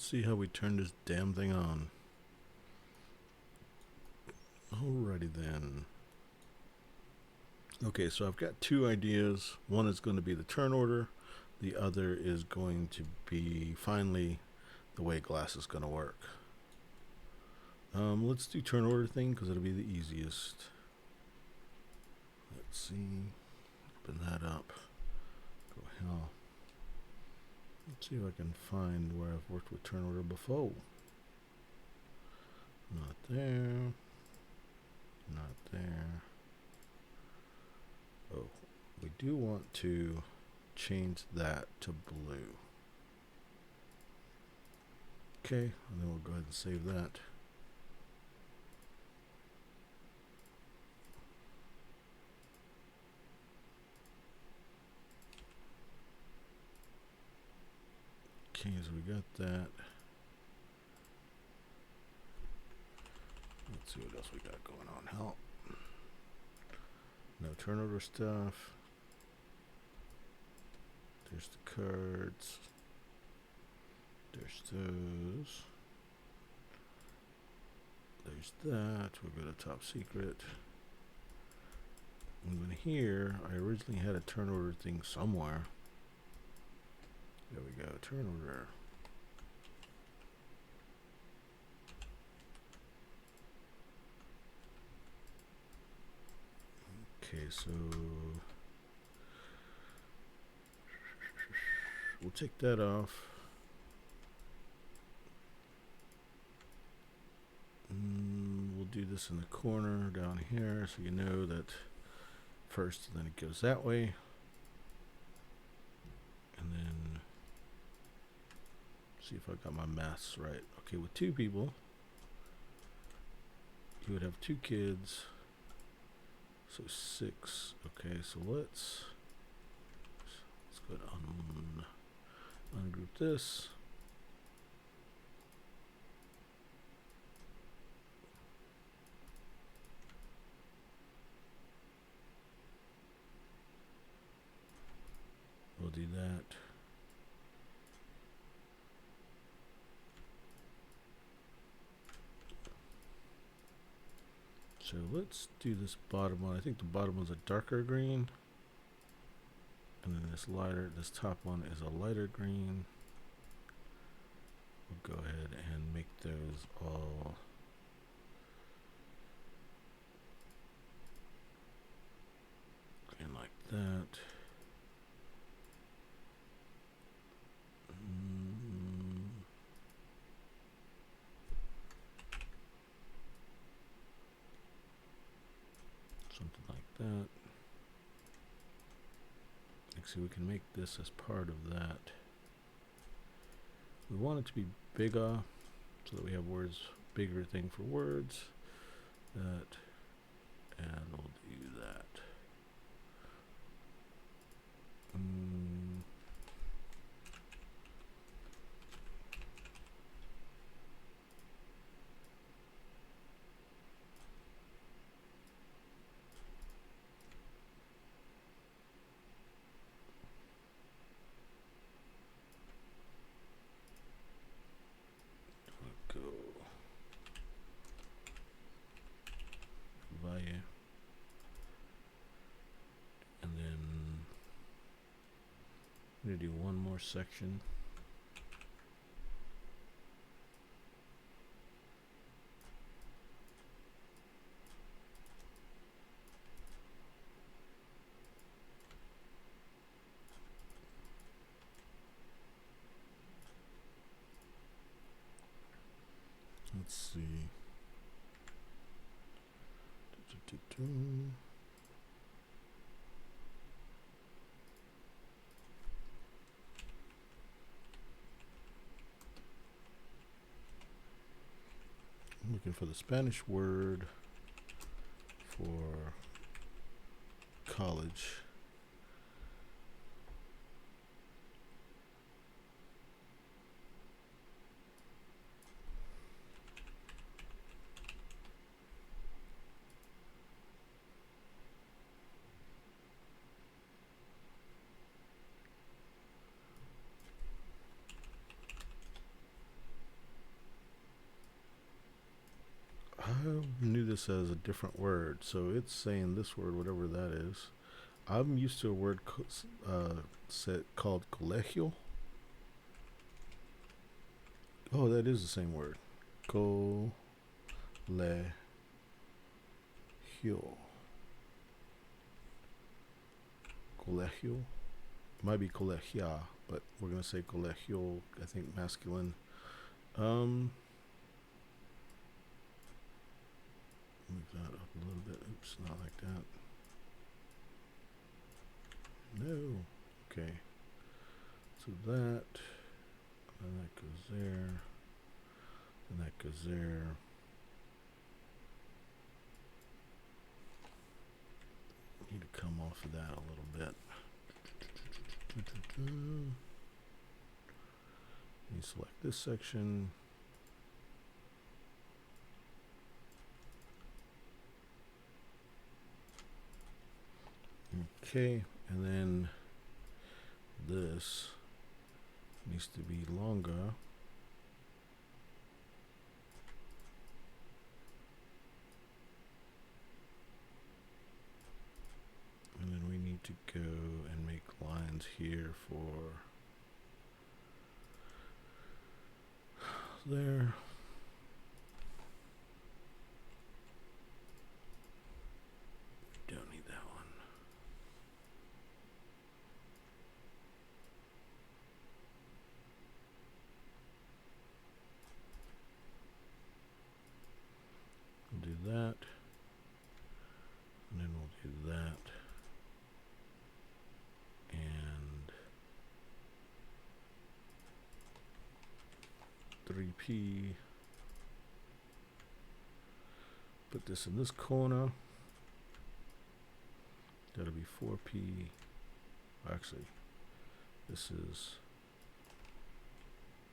see how we turn this damn thing on. Alrighty then. Okay, so I've got two ideas. One is going to be the turn order. The other is going to be finally the way glass is going to work. Let's do turn order thing because it'll be the easiest. Let's see. Open that up. Go hell. Let's see if I can find where I've worked with turn order before. Not there. Not there. Oh, we do want to change that to blue. Okay, and then we'll go ahead and save that. Okay, so we got that. Let's see what else we got going on. Help. No turn order stuff. There's the cards. There's those. There's that. We'll go to top secret. And then here, I originally had a turn order thing somewhere. There we go, turn order. Okay, so we'll take that off. We'll do this in the corner down here so you know that first, and then it goes that way. And then see if I got my maths right. Okay, with two people, you would have two kids. So 6. Okay, so let's go ahead and ungroup this. We'll do that. So let's do this bottom one. I think the bottom one's a darker green. And then this top one is a lighter green. We'll go ahead and make those all green like that. Something like that. Actually, we can make this as part of that. We want it to be bigger so that we have words, bigger thing for words. That, and we'll do that. I'm going to do one more section. Let's see. I'm looking for the Spanish word for college. knew this as a different word, so it's saying this word, whatever that is. I'm used to a word called colegio. Oh, that is the same word. Colegio. Colegio. It might be colegia, but we're gonna say colegio. I think masculine. Move that up a little bit. Oops, not like that. No. Okay. So that, and that goes there, and that goes there. Need to come off of that a little bit. You select this section. Okay, and then this needs to be longer. And then we need to go and make lines here for there. Don't need that one. We'll do that. And then we'll do that. And 3P. Put this in this corner. That'll be 4P. Actually, this is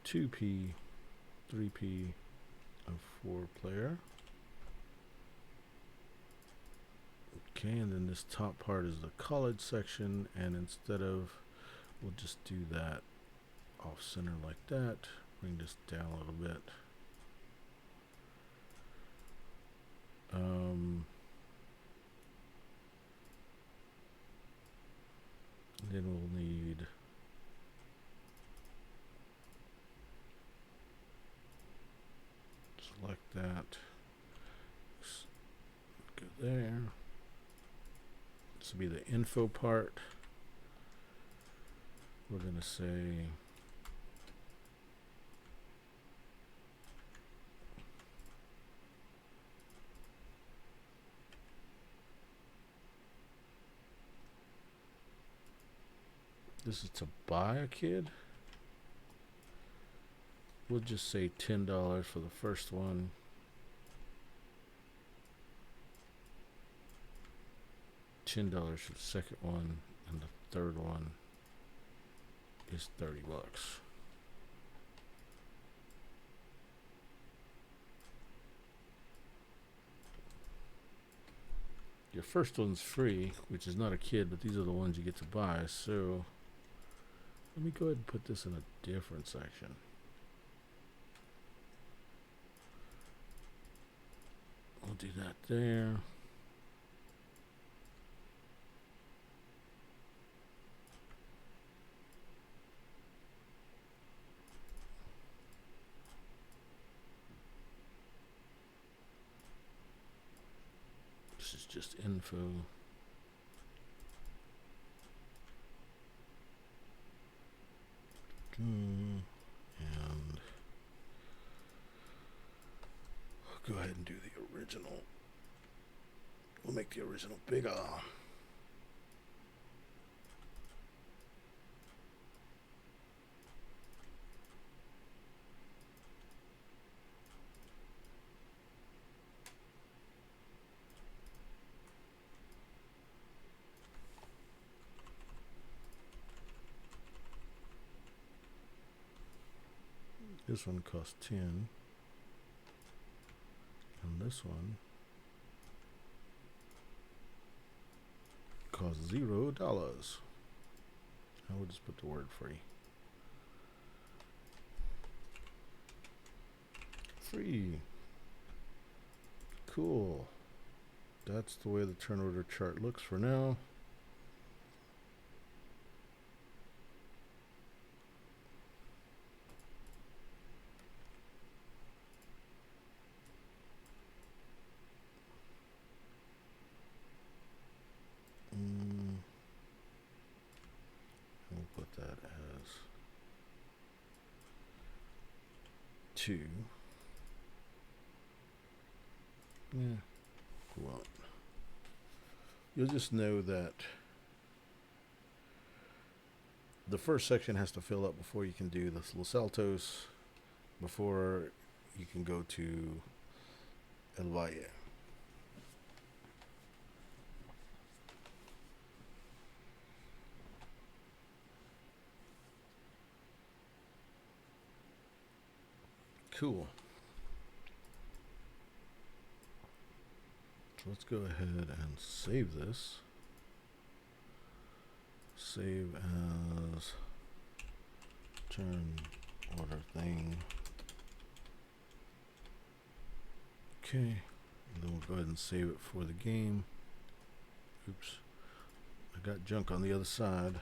2P, 3P, and 4 player. Okay, and then this top part is the college section, and instead of, we'll just do that off center like that. Bring this down a little bit. Then we'll need select that. Go there. This will be the info part. We're going to say this is to buy a kid. We'll just say $10 for the first one. $10 for the second one, and the third one is $30. Your first one's free, which is not a kid, but these are the ones you get to buy. So let me go ahead and put this in a different section. We'll do that there. This is just info. And I'll go ahead and do the original. We'll make the original bigger. This one costs 10. And this one costs $0. I will just put the word free. Free. Cool. That's the way the turn order chart looks for now. We'll put that as 2. Yeah. Well, you'll just know that the first section has to fill up before you can do the Los Altos, before you can go to El Valle. Cool. So let's go ahead and save this. Save as turn order thing. Okay. And then we'll go ahead and save it for the game. Oops. I got junk on the other side.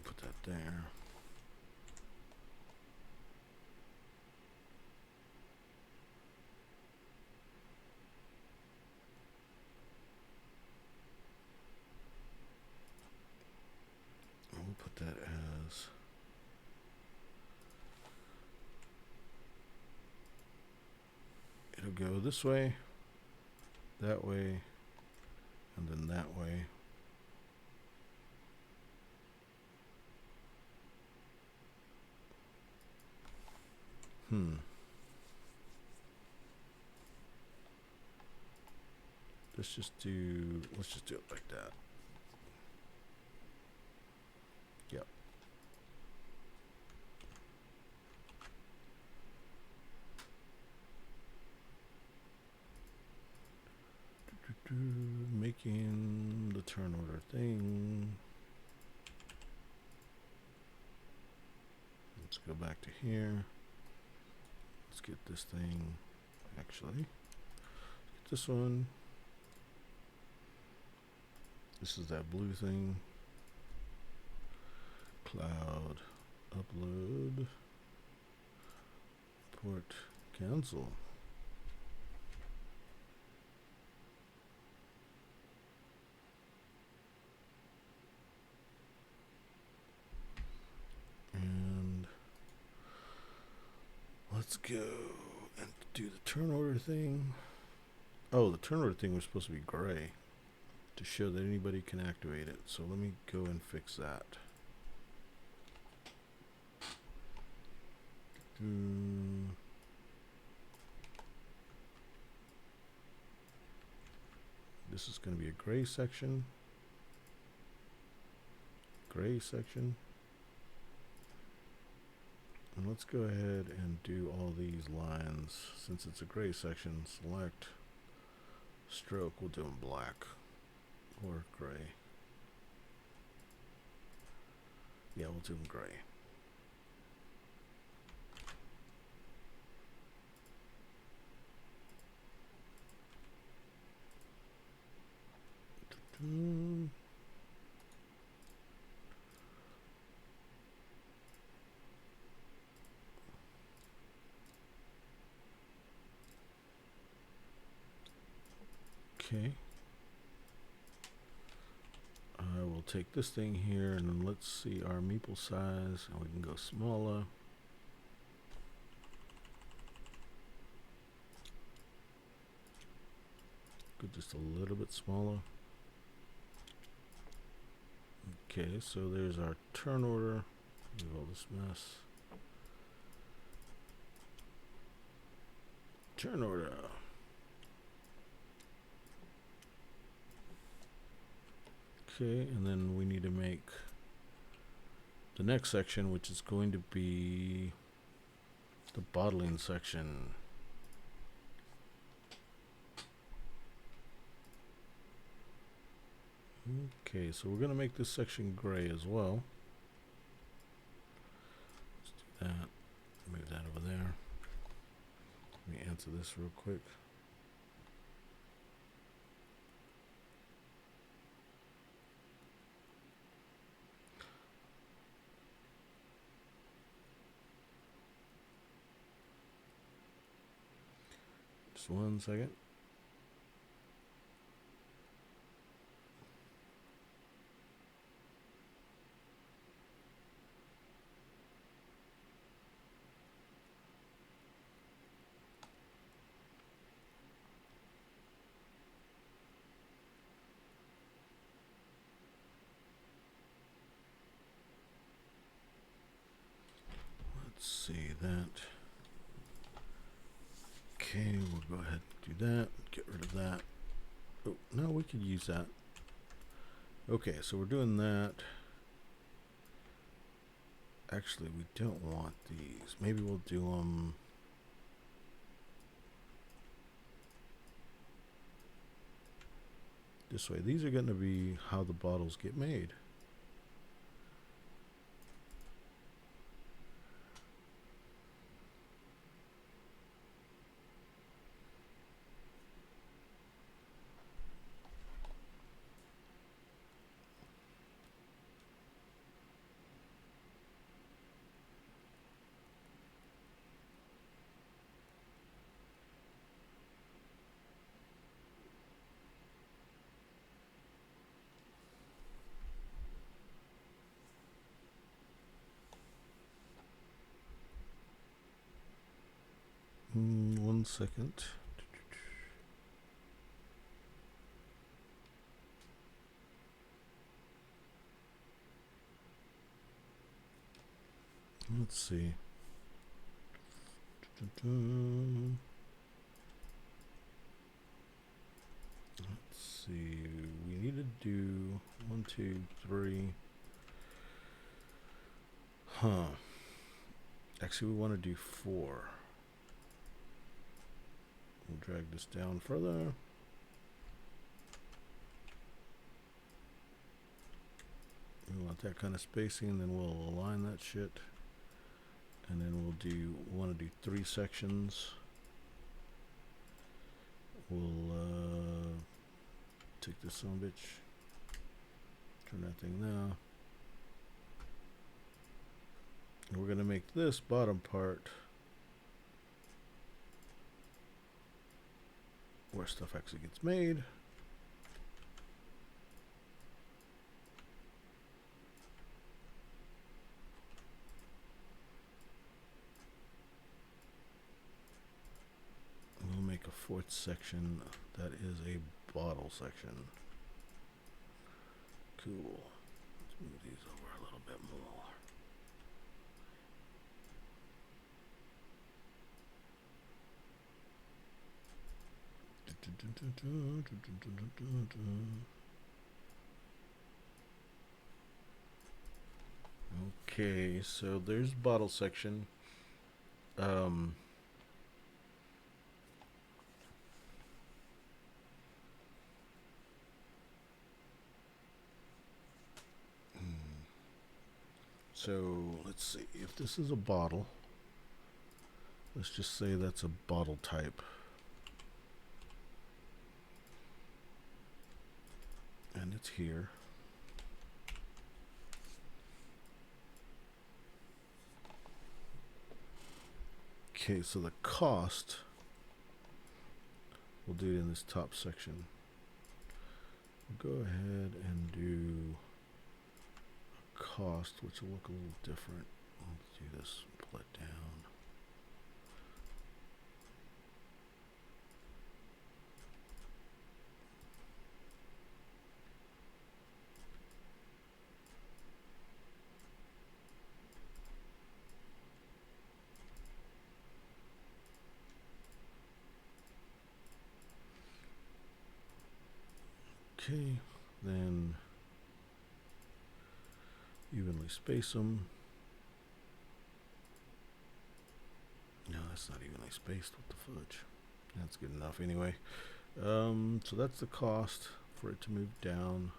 Put that there. We'll put that as it'll go this way, that way, and then that way. Let's just do it like that. Yep. Making the turn order thing. Let's go back to here. Let's get this thing, actually. Get this one. This is that blue thing. Cloud, upload, port, cancel. And let's go and do the turn order thing. Oh, the turn order thing was supposed to be gray to show that anybody can activate it. So let me go and fix that. This is going to be a gray section. Gray section. And let's go ahead and do all these lines. Since it's a gray section, select stroke. We'll do them black or gray. Yeah, we'll do them gray. Okay. I will take this thing here and then let's see our meeple size, and we can go smaller. Go just a little bit smaller. Okay, so there's our turn order. Leave all this mess. Turn order. Okay, and then we need to make the next section, which is going to be the bottling section. Okay, so we're going to make this section gray as well. that over there. Let me answer this real quick. Just 1 second. Let's see that. Okay, we'll go ahead and do that. Get rid of that. Oh, no, we could use that. Okay, so we're doing that. Actually, we don't want these. Maybe we'll do them. This way. These are going to be how the bottles get made. One second. Let's see. Let's see. We need to do 1, 2, 3. Huh. Actually, we want to do 4. We'll drag this down further. We want that kind of spacing, and then we'll align that shit. And then we'll want to do 3 sections. We'll take this son of a bitch. Turn that thing now. And we're going to make this bottom part where stuff actually gets made. We'll make a 4th section that is a bottle section. Cool. Let's move these over a little bit more. Okay, so there's bottle section. So let's see, if this is a bottle, let's just say that's a bottle type. And it's here. Okay, so the cost, we'll do it in this top section. We'll go ahead and do a cost, which will look a little different. Let's do this, pull it down. Okay, then evenly space them. No, that's not evenly spaced. What the fudge? That's good enough anyway. So that's the cost for it to move down.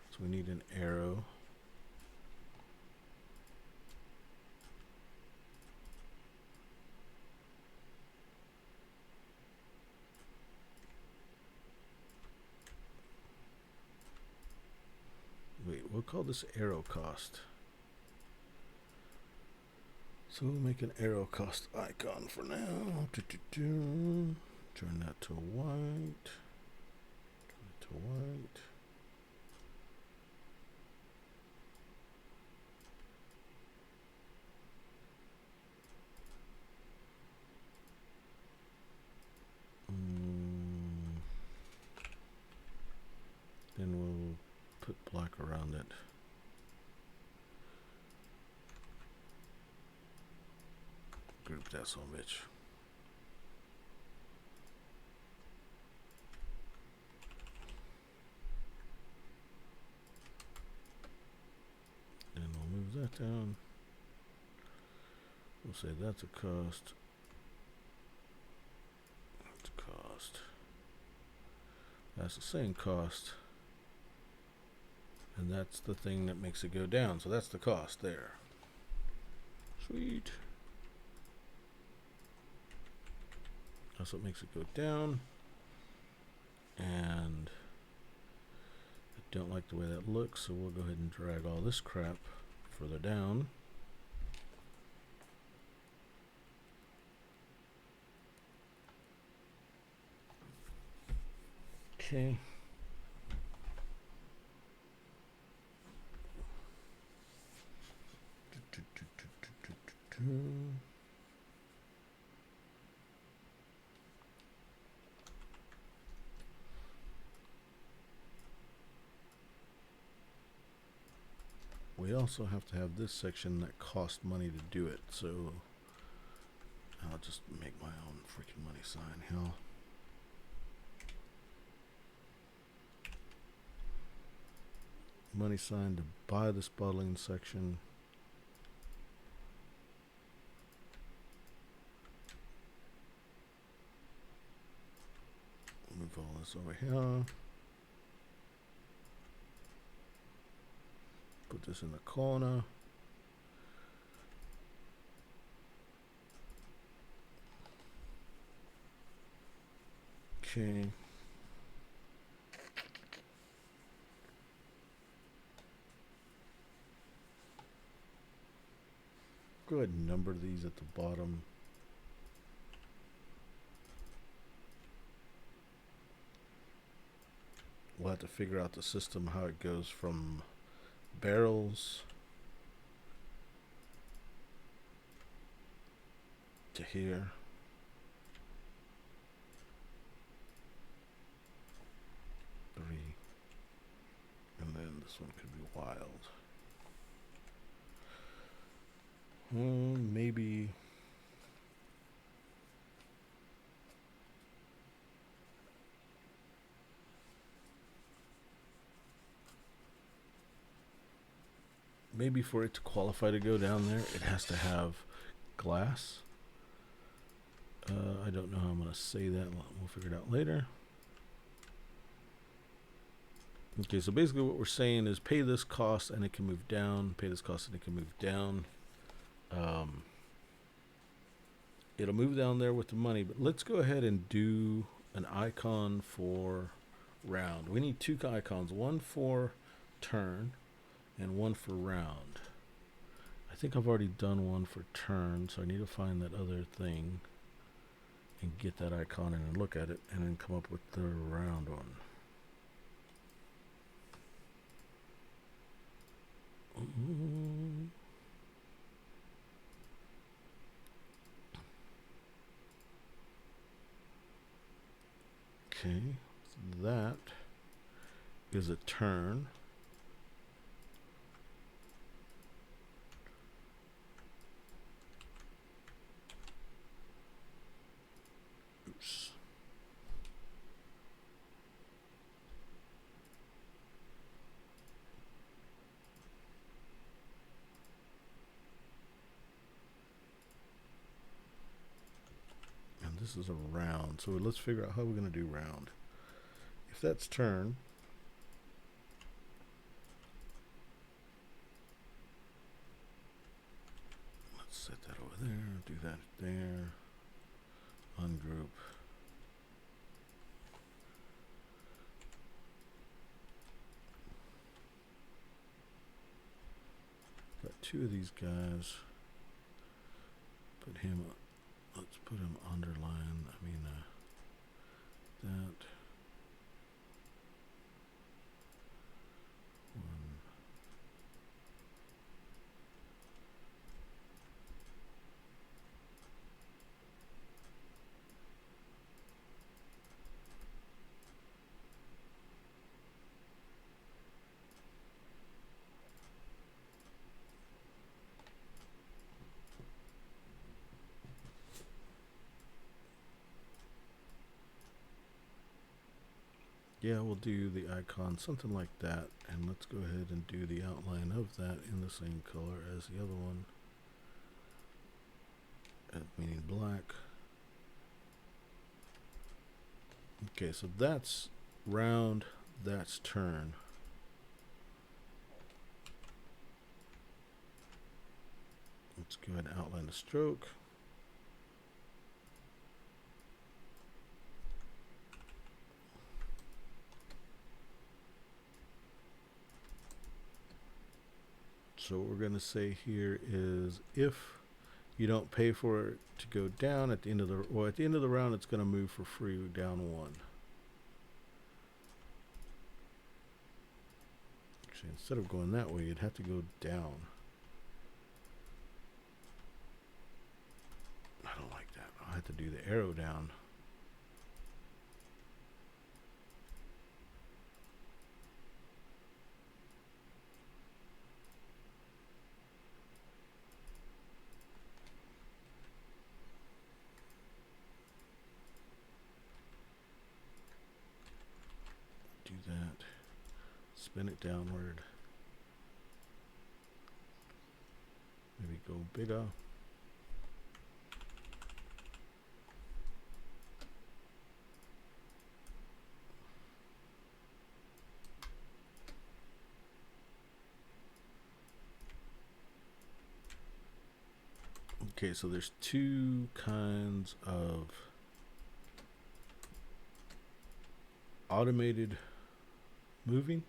So we need an arrow. we'll call this arrow cost. So we'll make an arrow cost icon for now. Turn that to white. Turn it to white. Then we'll put black around it. Group that son of a bitch. And we'll move that down. We'll say that's a cost. That's a cost. That's the same cost. And that's the thing that makes it go down. So that's the cost there. Sweet. That's what makes it go down. And I don't like the way that looks, so we'll go ahead and drag all this crap further down. Okay. We also have to have this section that costs money to do it, so I'll just make my own freaking money sign. Hell. Money sign to buy this bottling section. Move all this over here. Put this in the corner. Okay. Go ahead and number these at the bottom. We'll have to figure out the system, how it goes from barrels to here. Three. And then this one could be wild. Maybe for it to qualify to go down there, it has to have glass. I don't know how I'm going to say that. We'll figure it out later. Okay, so basically what we're saying is pay this cost and it can move down, pay this cost and it can move down. It'll move down there with the money, but let's go ahead and do an icon for round. We need two icons, one for turn and one for round. I think I've already done one for turn, so I need to find that other thing and get that icon and look at it and then come up with the round one. Okay, that is a turn. Oops. And this is a round, so let's figure out how we're going to do round. If that's turn, let's set that over there, do that there, ungroup. two of these guys. Put him, let's put him underline, that one. Yeah, we'll do the icon, something like that. And let's go ahead and do the outline of that in the same color as the other one. Meaning black. Okay, so that's round, that's turn. Let's go ahead and outline the stroke. So what we're going to say here is if you don't pay for it to go down at the end of the, or at the end of the round, it's going to move for free down one. Actually, instead of going that way, you'd have to go down. I don't like that. I'll have to do the arrow down. Do that. Spin it downward. Maybe go bigger. Okay, so there's two kinds of automated moving,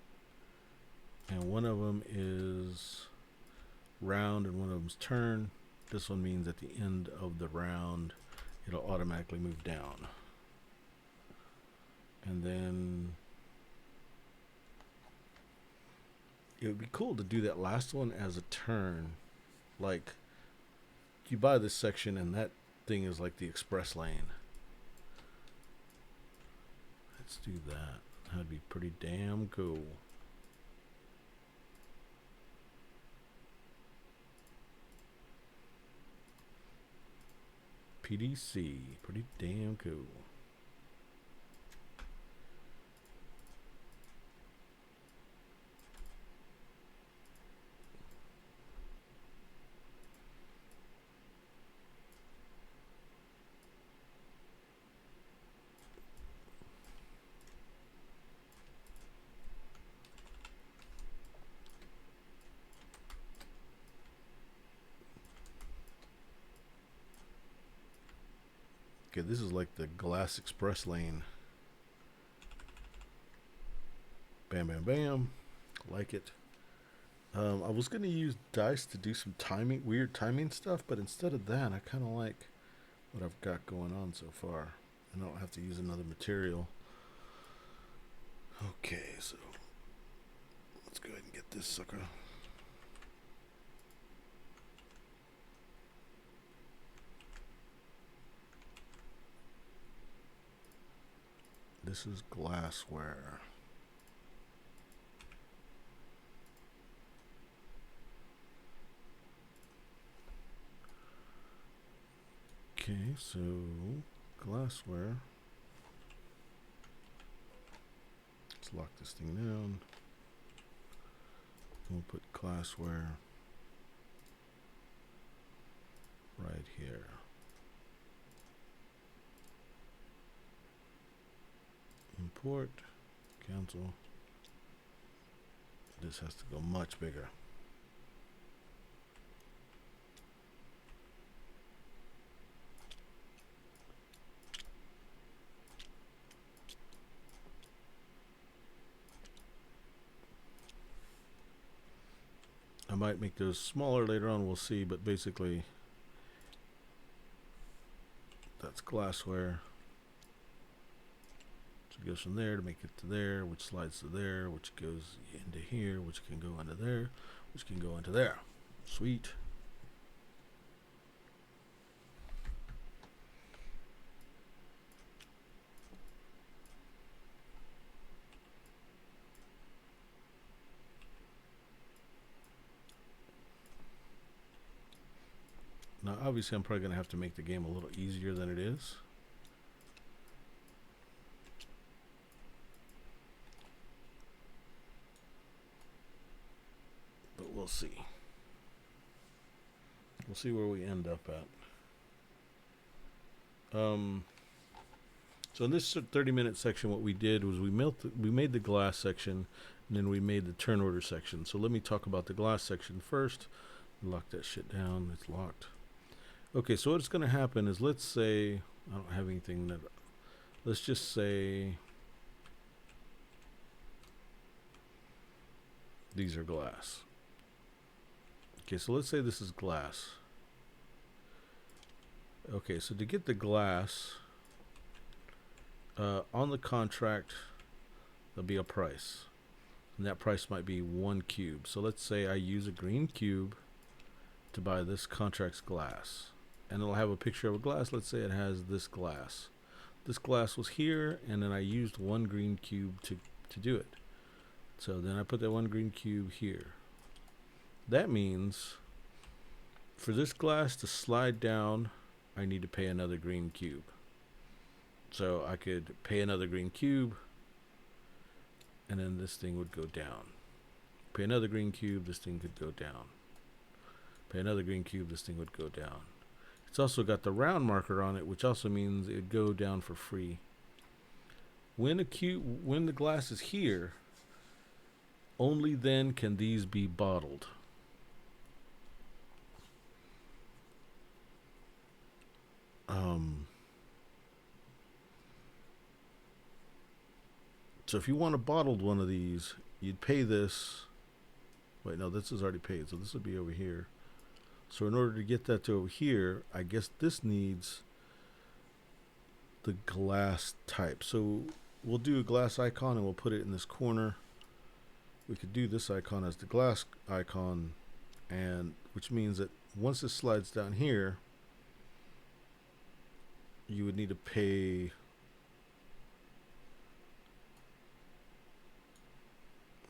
and one of them is round and one of them's turn. This one means at the end of the round it'll automatically move down. And then it would be cool to do that last one as a turn. Like you buy this section and that thing is like the express lane. Let's do that. That'd be pretty damn cool. PDC, pretty damn cool. Okay, this is like the glass express lane. Bam, bam, bam. Like it. I was going to use dice to do some timing, weird timing stuff, but instead of that, I kind of like what I've got going on so far. I don't have to use another material. Okay, so let's go ahead and get this sucker. This is glassware. Okay, so glassware. Let's lock this thing down. We'll put glassware right here. Import, cancel. This has to go much bigger. I might make those smaller later on, we'll see, but basically that's glassware. So it goes from there to make it to there, which slides to there, which goes into here, which can go into there, which can go into there. Sweet. Now, obviously, I'm probably going to have to make the game a little easier than it is. But we'll see. We'll see where we end up at. So in this 30-minute section, what we did was we made the glass section, and then we made the turn order section. So let me talk about the glass section first. Lock that shit down. It's locked. Okay, so what's going to happen is, let's say I don't have anything that. Let's just say these are glass. Okay, so let's say this is glass. Okay, so to get the glass, on the contract, there'll be a price. And that price might be 1 cube. So let's say I use a green cube to buy this contract's glass. And it'll have a picture of a glass. Let's say it has this glass. This glass was here, and then I used 1 green cube to do it. So then I put that 1 green cube here. That means for this glass to slide down, I need to pay another green cube. So I could pay another green cube, and then this thing would go down. Pay another green cube, this thing could go down. Pay another green cube, this thing would go down. It's also got the round marker on it, which also means it would go down for free. When the glass is here, only then can these be bottled. So if you want a bottled one of these, you'd pay this. Wait, no, this is already paid, so this would be over here. So in order to get that to over here, I guess this needs the glass type. So we'll do a glass icon and we'll put it in this corner. We could do this icon as the glass icon, and which means that once it slides down here, you would need to pay.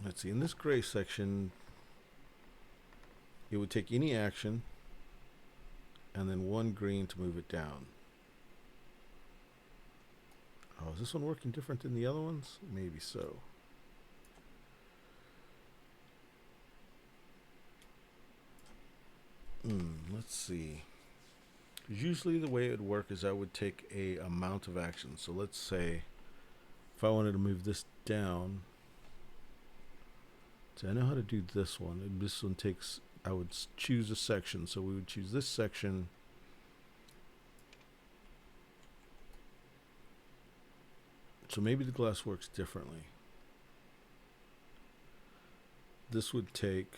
Let's see, in this gray section, it would take any action and then 1 green to move it down. Oh, is this one working different than the other ones? Maybe so. Let's see. Usually the way it would work is I would take a amount of action. So let's say if I wanted to move this down. So I know how to do this one. And this one takes, I would choose a section. So we would choose this section. So maybe the glass works differently. This would take,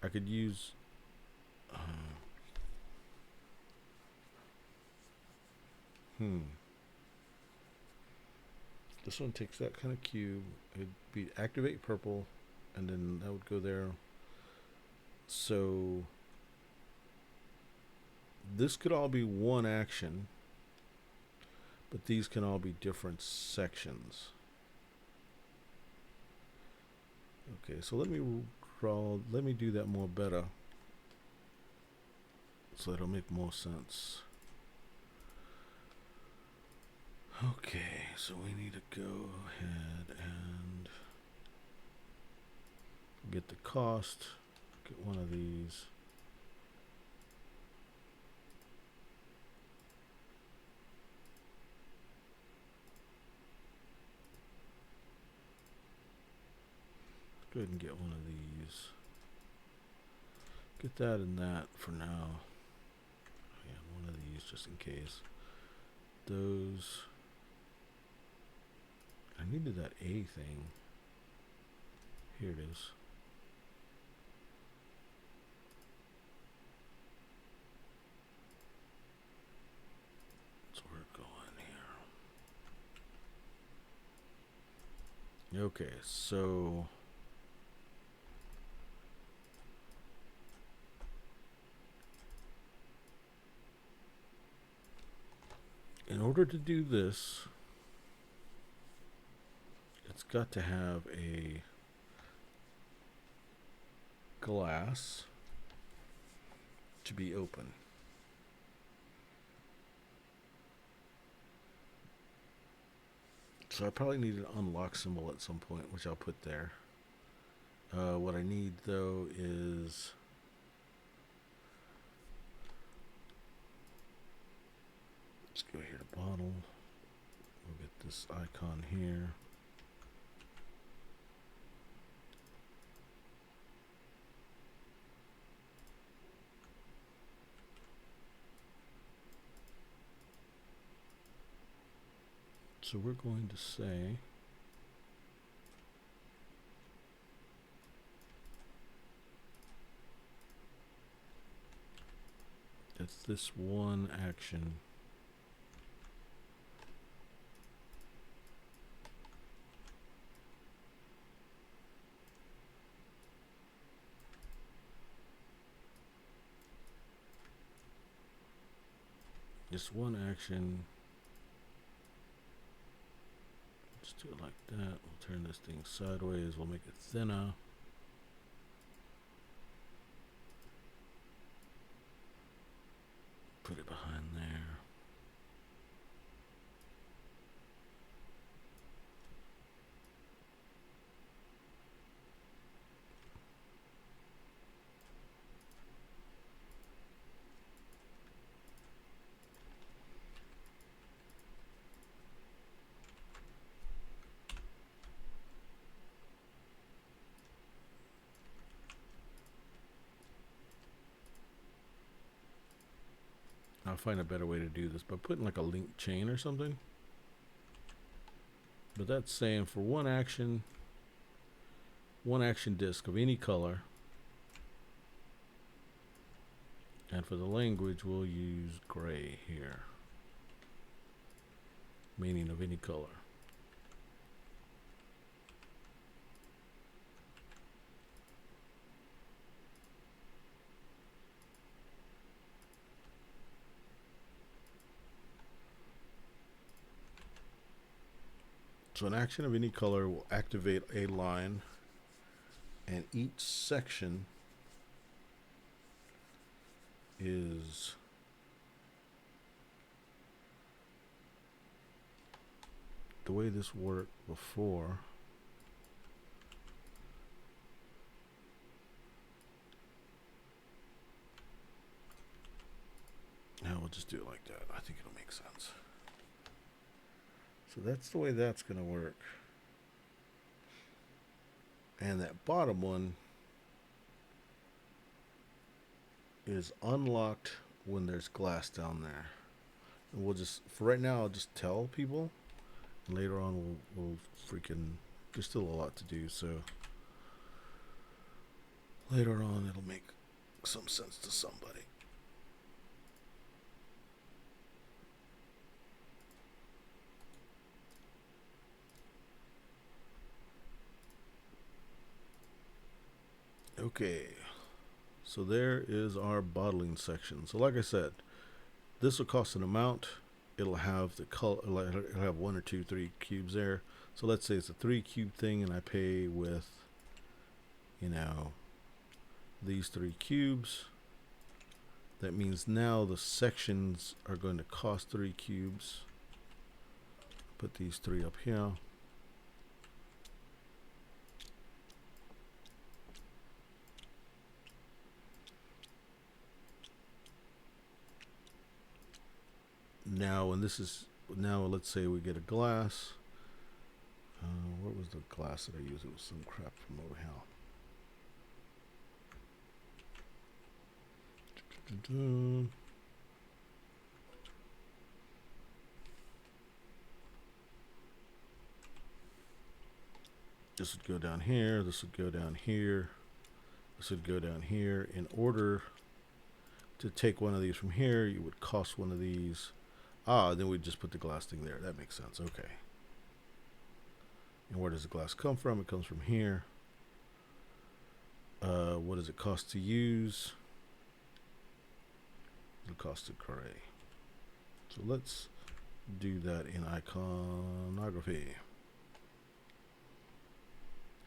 I could use, this one takes that kind of cube. It'd be activate purple, and then that would go there. So this could all be one action, but these can all be different sections. Okay, so let me do that more better, so it'll make more sense. Okay, so we need to go ahead and get the cost, get one of these. Go ahead and get one of these. Get that and that for now. Yeah, one of these just in case. Those. I needed that A thing. Here it is. So we're going here. Okay, so in order to do this, it's got to have a glass to be open. So I probably need an unlock symbol at some point, which I'll put there. What I need though is let's go here to bottle. We'll get this icon here. So we're going to say that's this one action. Just one action. Just do it like that. We'll turn this thing sideways. We'll make it thinner. Put it behind there. I'll find a better way to do this by putting like a link chain or something. But that's saying for one action disk of any color. And for the language, we'll use gray here, meaning of any color. So an action of any color will activate a line, and each section is the way this worked before. Now we'll just do it like that. I think it'll make sense. So that's the way that's going to work. And that bottom one is unlocked when there's glass down there. And we'll just, for right now, I'll just tell people. And later on, we'll freaking, there's still a lot to do. So later on, it'll make some sense to somebody. Okay, so there is our bottling section. So like I said, this will cost an amount. It'll have the color, it'll have 1 or 2, 3 cubes there. So let's say it's a 3 cube thing and I pay with, you know, these 3 cubes. That means now the sections are going to cost 3 cubes. Put these 3 up here. Now, and this is, now let's say we get a glass. What was the glass that I used? It was some crap from over here. This would go down here. This would go down here. This would go down here. In order to take one of these from here, you would cost one of these. Then we'd just put the glass thing there. That makes sense. Okay. And where does the glass come from? It comes from here. What does it cost to use? The cost of gray. So let's do that in iconography.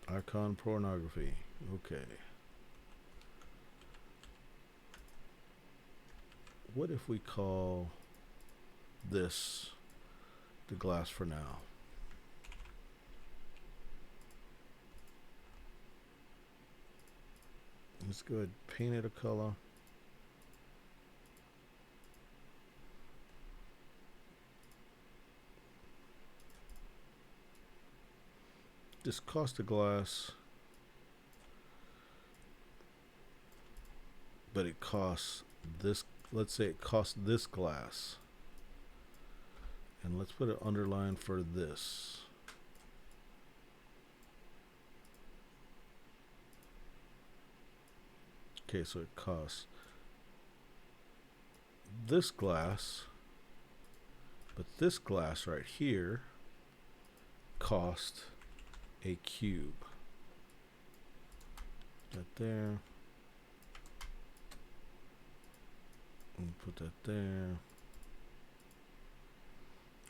Icon pornography. Okay. What if we call this the glass for now? Let's go ahead and paint it a color. This cost of glass, but it costs this. Let's say it costs this glass, and let's put an underline for this. Okay, so it costs this glass, but this glass right here cost a cube. That there. And put that there.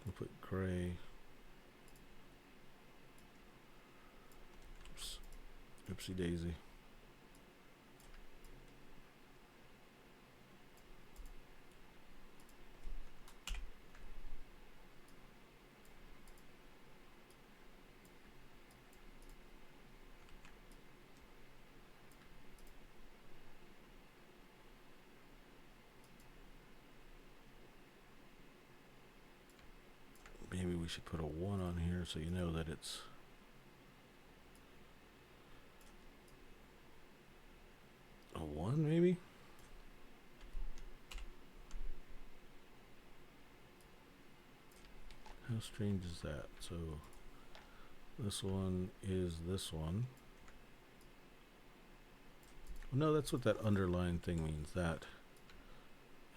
We'll put gray. Oops. Oopsie daisy. Maybe we should put a 1 on here so you know that it's a 1 maybe? How strange is that? So this one is this one. No, that's what that underline thing means. That.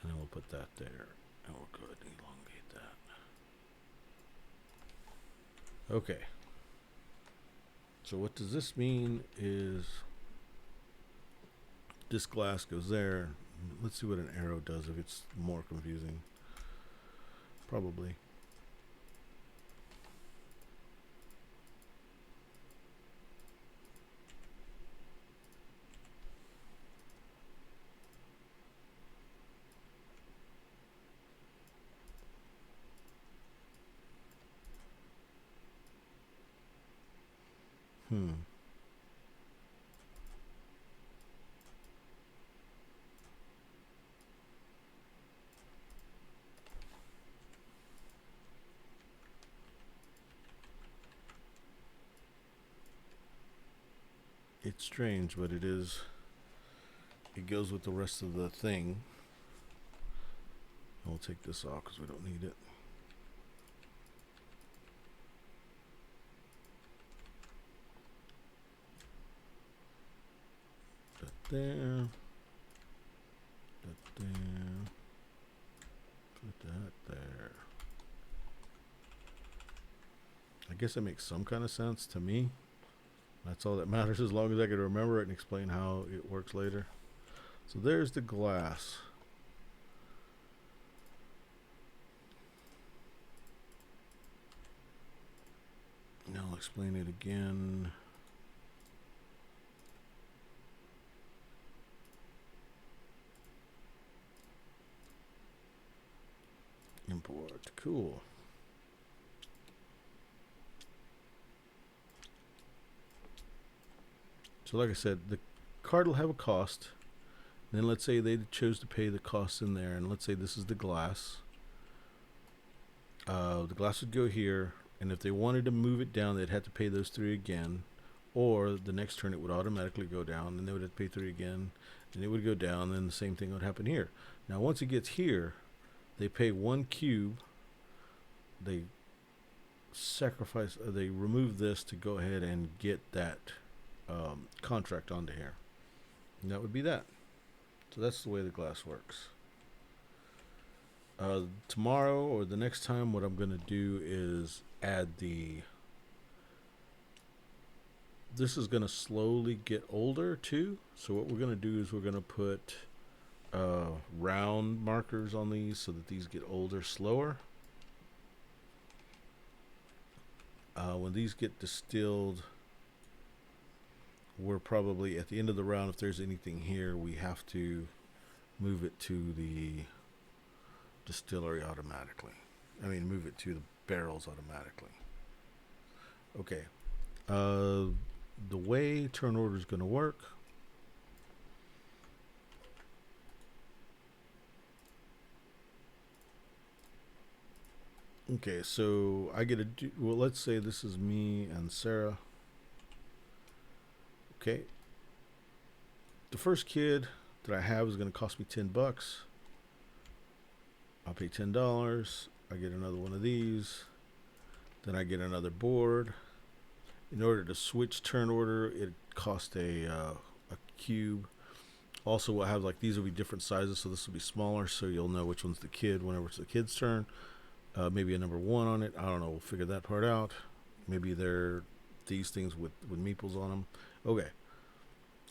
And then we'll put that there. And we'll go ahead and elongate that. Okay. So what does this mean is this glass goes there. Let's see what an arrow does if it's more confusing. Probably. It's strange, but it is. It goes with the rest of the thing. We'll take this off because we don't need it. That there. That there. Put that there. I guess it makes some kind of sense to me. That's all that matters, as long as I can remember it and explain how it works later. So there's the glass. Now I'll explain it again. Import. Cool. So like I said, the card will have a cost. Then let's say they chose to pay the costs in there, and let's say this is the glass. The glass would go here, and if they wanted to move it down, they'd have to pay those 3 again. Or the next turn it would automatically go down, and they would have to pay 3 again. And it would go down, and then the same thing would happen here. Now once it gets here, they pay 1 cube. They sacrifice, they remove this to go ahead and get that contract onto here. And that would be that. So that's the way the glass works. Tomorrow or the next time, what I'm going to do is add the. This is going to slowly get older too. So what we're going to do is we're going to put round markers on these so that these get older slower. When these get distilled, we're probably at the end of the round. If there's anything here, we have to move it to the distillery automatically. Move it to the barrels automatically. Okay. The way turn order is going to work. Okay, so I get a. Well, let's say this is me and Sarah. Okay. The first kid that I have is going to cost me $10. I'll pay $10. I get another one of these. Then I get another board. In order to switch turn order, it costs a cube. Also, we'll have these will be different sizes, so this will be smaller, so you'll know which one's the kid whenever it's the kid's turn. Maybe a number 1 on it. I don't know. We'll figure that part out. Maybe they're these things with meeples on them. Okay.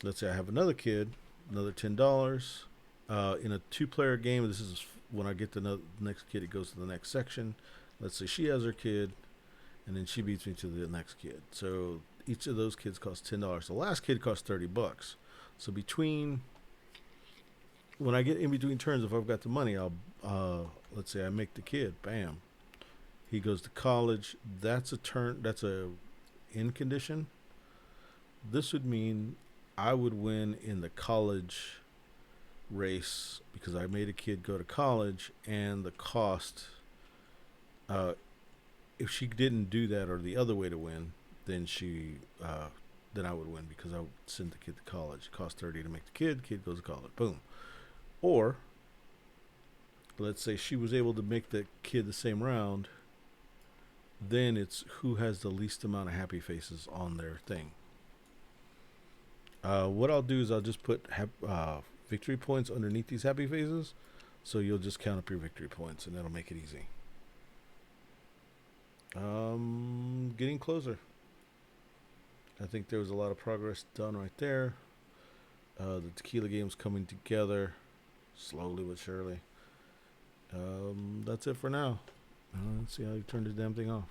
Let's say I have another kid, another $10. In a 2-player game, this is when I get the next kid, it goes to the next section. Let's say she has her kid, and then she beats me to the next kid. So each of those kids costs $10. The last kid costs $30. So when I get in between turns, if I've got the money, I'll let's say I make the kid, bam, he goes to college. That's a in condition. This would mean I would win in the college race because I made a kid go to college, and the cost, if she didn't do that or the other way to win, then then I would win because I would send the kid to college. It costs $30 to make the kid goes to college, boom. Or let's say she was able to make the kid the same round, then it's who has the least amount of happy faces on their thing. What I'll do is I'll just put victory points underneath these happy faces, so you'll just count up your victory points, and that'll make it easy. Getting closer. I think there was a lot of progress done right there. The tequila game's coming together slowly but surely. That's it for now. Let's see how you turn this damn thing off.